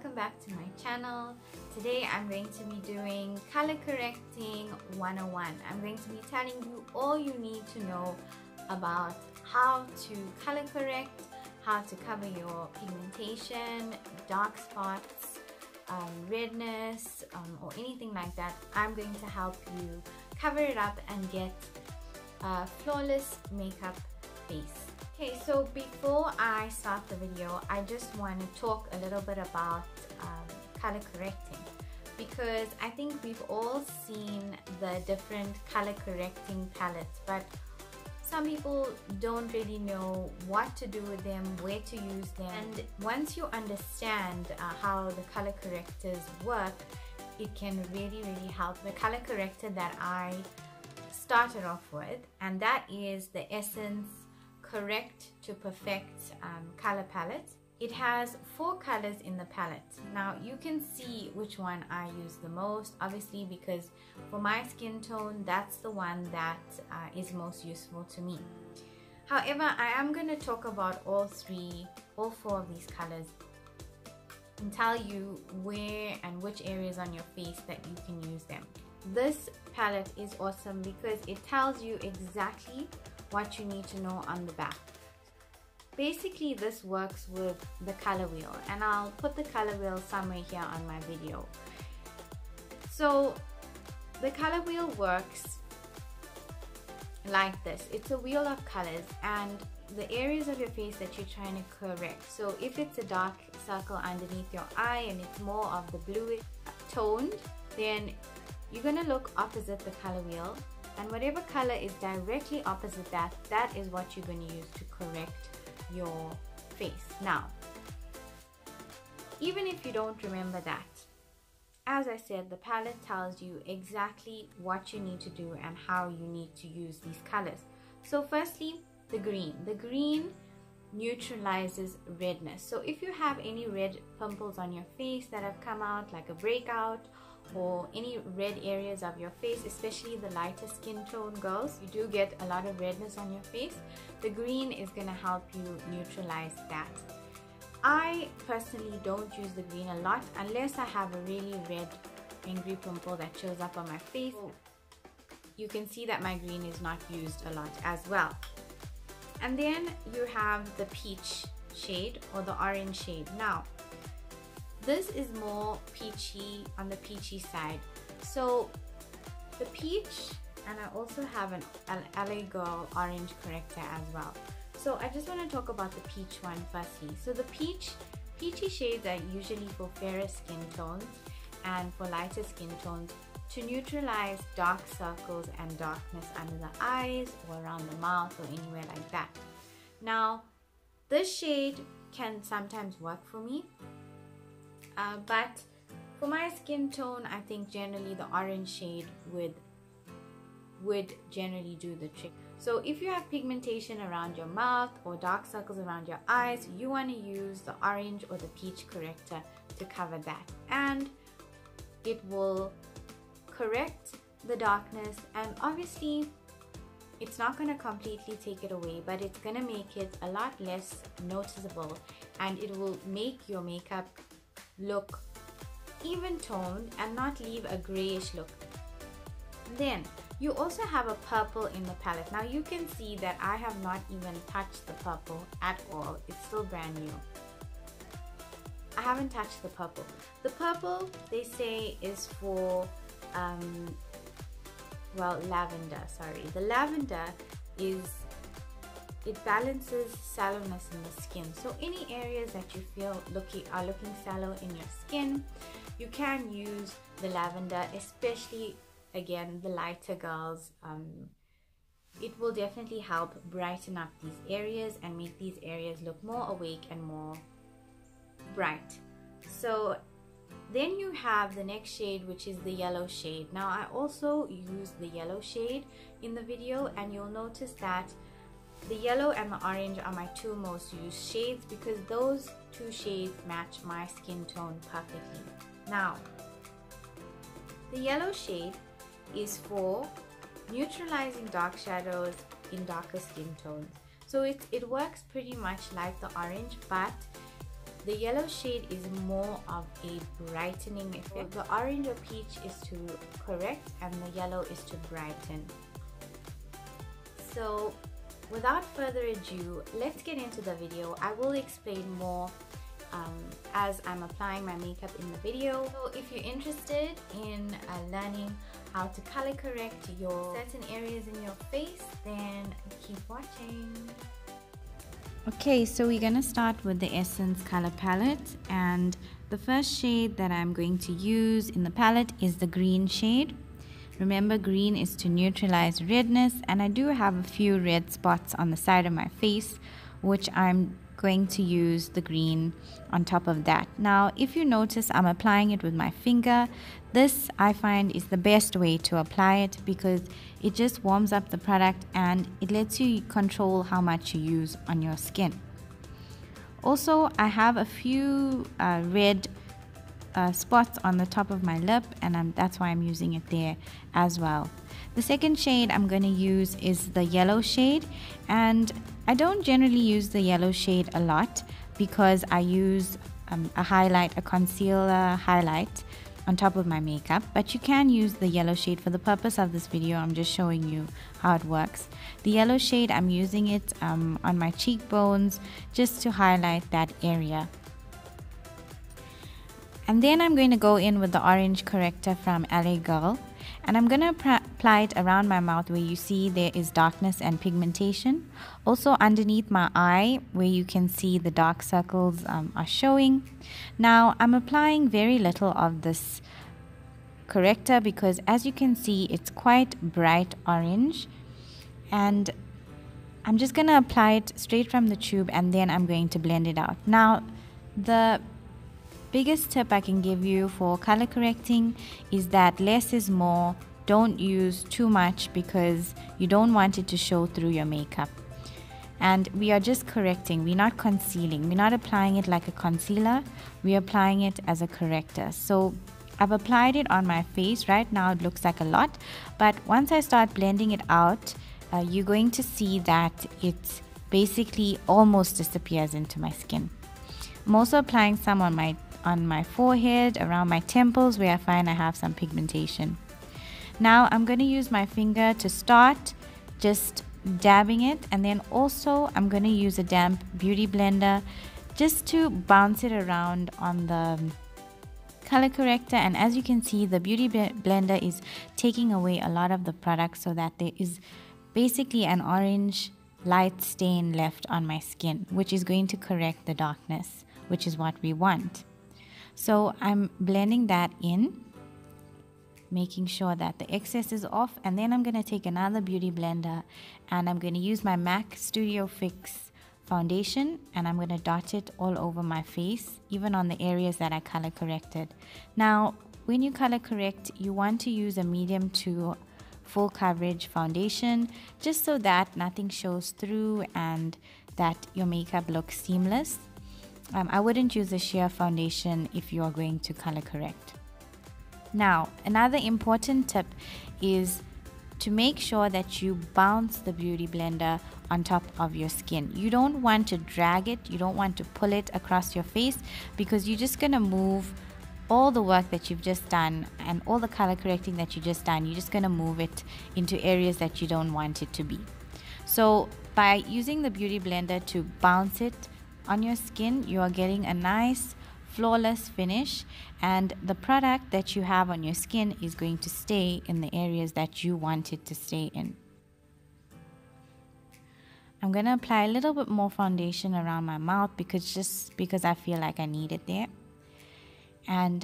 welcome back to my channel. Today I'm going to be doing color correcting 101. I'm going to be telling you all you need to know about how to color correct, how to cover your pigmentation, dark spots, redness, or anything like that. I'm going to help you cover it up and get a flawless makeup face. Okay, so before I start the video, I just want to talk a little bit about color correcting, because I think we've all seen the different color correcting palettes, but some people don't really know what to do with them, where to use them. And once you understand how the color correctors work, it can really help. The color corrector that I started off with, and that is the Essence Correct to Perfect color palette. It has 4 colors in the palette. Now you can see which one I use the most, obviously, because for my skin tone that's the one that is most useful to me. However, I am going to talk about all 4 of these colors and tell you where and which areas on your face that you can use them. This palette is awesome because it tells you exactly what you need to know on the back. Basically, this works with the color wheel, and I'll put the color wheel somewhere here on my video. So the color wheel works like this. It's a wheel of colors and the areas of your face that you're trying to correct. So if it's a dark circle underneath your eye and it's more of the bluish toned, then you're going to look opposite the color wheel, and whatever color is directly opposite that, that is what you're going to use to correct your face. Now, even if you don't remember that, as I said, the palette tells you exactly what you need to do and how you need to use these colors. So firstly, the green. The green neutralizes redness. So if you have any red pimples on your face that have come out, like a breakout, or any red areas of your face, especially the lighter skin tone girls, you do get a lot of redness on your face, the green is going to help you neutralize that. I personally don't use the green a lot unless I have a really red angry pimple that shows up on my face. You can see that my green is not used a lot as well. And then you have the peach shade or the orange shade. Now this is more peachy, on the peachy side. So the peach, and I also have an LA Girl orange corrector as well. So I just want to talk about the peach one firstly. So the peachy shades are usually for fairer skin tones and for lighter skin tones to neutralize dark circles and darkness under the eyes or around the mouth or anywhere like that. Now this shade can sometimes work for me. But for my skin tone, I think generally the orange shade would generally do the trick. So if you have pigmentation around your mouth or dark circles around your eyes, you want to use the orange or the peach corrector to cover that, and it will correct the darkness. And obviously it's not going to completely take it away, but it's going to make it a lot less noticeable, and it will make your makeup look even toned and not leave a grayish look. Then you also have a purple in the palette. Now you can see that I have not even touched the purple at all. It's still brand new. I haven't touched the purple. The purple, they say, is for well, lavender, sorry. The lavender it balances sallowness in the skin. So any areas that you feel are looking sallow in your skin, you can use the lavender, especially again the lighter girls. It will definitely help brighten up these areas and make these areas look more awake and more bright. So then you have the next shade, which is the yellow shade. Now I also use the yellow shade in the video, and you'll notice that the yellow and the orange are my 2 most used shades because those 2 shades match my skin tone perfectly. Now, the yellow shade is for neutralizing dark shadows in darker skin tones. So it works pretty much like the orange, but The yellow shade is more of a brightening effect. The orange or peach is to correct and the yellow is to brighten. So without further ado, let's get into the video. I will explain more as I'm applying my makeup in the video. So if you're interested in learning how to color correct your certain areas in your face, then keep watching. Okay, so we're gonna start with the Essence color palette, and the first shade that I'm going to use in the palette is the green shade. Remember, green is to neutralize redness, and I do have a few red spots on the side of my face, which I'm going to use the green on top of that. Now, if you notice, I'm applying it with my finger. This, I find, is the best way to apply it because it just warms up the product and it lets you control how much you use on your skin. Also, I have a few red spots on the top of my lip, and that's why I'm using it there as well. The second shade I'm going to use is the yellow shade, and I don't generally use the yellow shade a lot because I use a concealer highlight on top of my makeup, but you can use the yellow shade. For the purpose of this video, I'm just showing you how it works. The yellow shade, I'm using it on my cheekbones just to highlight that area. And then I'm going to go in with the orange corrector from LA Girl, and I'm going to apply it around my mouth where you see there is darkness and pigmentation. Also underneath my eye where you can see the dark circles are showing. Now I'm applying very little of this corrector because, as you can see, it's quite bright orange, and I'm just going to apply it straight from the tube, and then I'm going to blend it out. Now, the biggest tip I can give you for color correcting is that less is more. Don't use too much because you don't want it to show through your makeup. And we are just correcting, we're not concealing, we're not applying it like a concealer, we're applying it as a corrector. So I've applied it on my face. Right now it looks like a lot, but once I start blending it out, you're going to see that it basically almost disappears into my skin. I'm also applying some on my forehead, around my temples where I find I have some pigmentation. Now I'm going to use my finger to start just dabbing it, and then also I'm going to use a damp beauty blender just to bounce it around on the color corrector. And as you can see, the beauty blender is taking away a lot of the product so that there is basically an orange light stain left on my skin, which is going to correct the darkness, which is what we want. So I'm blending that in, making sure that the excess is off, and then I'm going to take another beauty blender and I'm going to use my MAC Studio Fix foundation, and I'm going to dot it all over my face, even on the areas that I color corrected. Now, when you color correct, you want to use a medium to full coverage foundation just so that nothing shows through and that your makeup looks seamless. I wouldn't use a sheer foundation if you are going to color correct. Now, another important tip is to make sure that you bounce the beauty blender on top of your skin. You don't want to drag it, you don't want to pull it across your face, because you're just going to move all the work that you've just done and all the color correcting that you just done. You're just going to move it into areas that you don't want it to be. So by using the beauty blender to bounce it on your skin, you are getting a nice flawless finish, and the product that you have on your skin is going to stay in the areas that you want it to stay in. I'm going to apply a little bit more foundation around my mouth because I feel like I need it there. And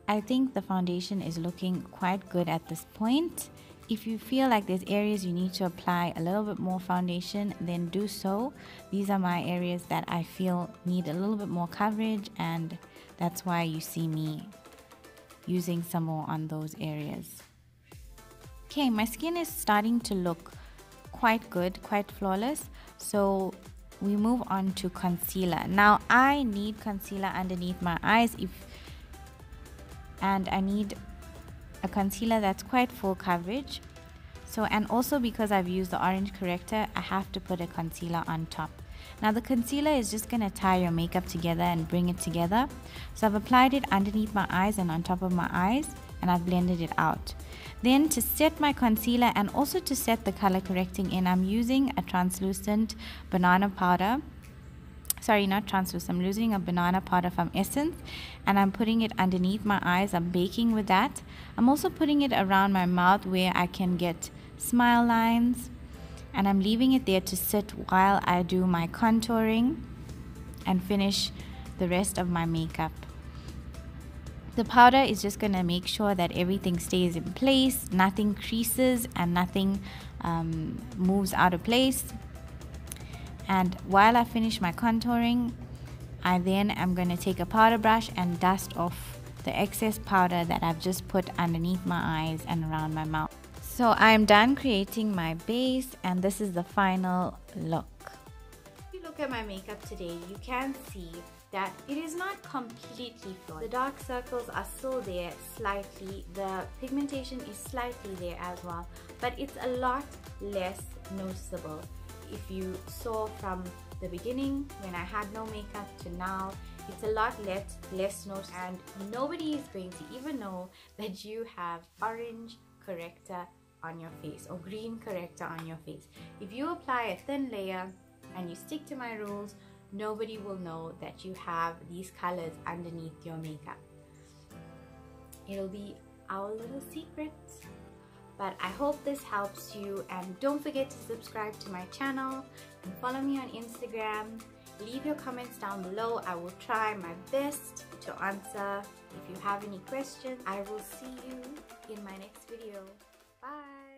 I think the foundation is looking quite good at this point. If you feel like there's areas you need to apply a little bit more foundation, then do so. These are my areas that I feel need a little bit more coverage, and that's why you see me using some more on those areas. Okay, my skin is starting to look quite good, quite flawless. So we move on to concealer. Now I need concealer underneath my eyes, and I need a concealer that's quite full coverage. So, and also because I've used the orange corrector, I have to put a concealer on top. Now the concealer is just going to tie your makeup together and bring it together. So I've applied it underneath my eyes and on top of my eyes, and I've blended it out. Then to set my concealer and also to set the color correcting in, I'm using a translucent banana powder. Sorry, not translucent. I'm using a banana powder from Essence, and I'm putting it underneath my eyes. I'm baking with that. I'm also putting it around my mouth where I can get smile lines, and I'm leaving it there to sit while I do my contouring and finish the rest of my makeup. The powder is just going to make sure that everything stays in place, nothing creases and nothing moves out of place. And while I finish my contouring, I then am going to take a powder brush and dust off the excess powder that I've just put underneath my eyes and around my mouth. So I'm done creating my base, and this is the final look. If you look at my makeup today, you can see that it is not completely flawed. The dark circles are still there slightly, the pigmentation is slightly there as well, but it's a lot less noticeable. If you saw from the beginning when I had no makeup to now, it's a lot less noticeable, and nobody is going to even know that you have orange corrector on your face or green corrector on your face. If you apply a thin layer and you stick to my rules, nobody will know that you have these colors underneath your makeup. It'll be our little secret. But I hope this helps you, and don't forget to subscribe to my channel and follow me on Instagram. Leave your comments down below. I will try my best to answer. If you have any questions, I will see you in my next video. Bye!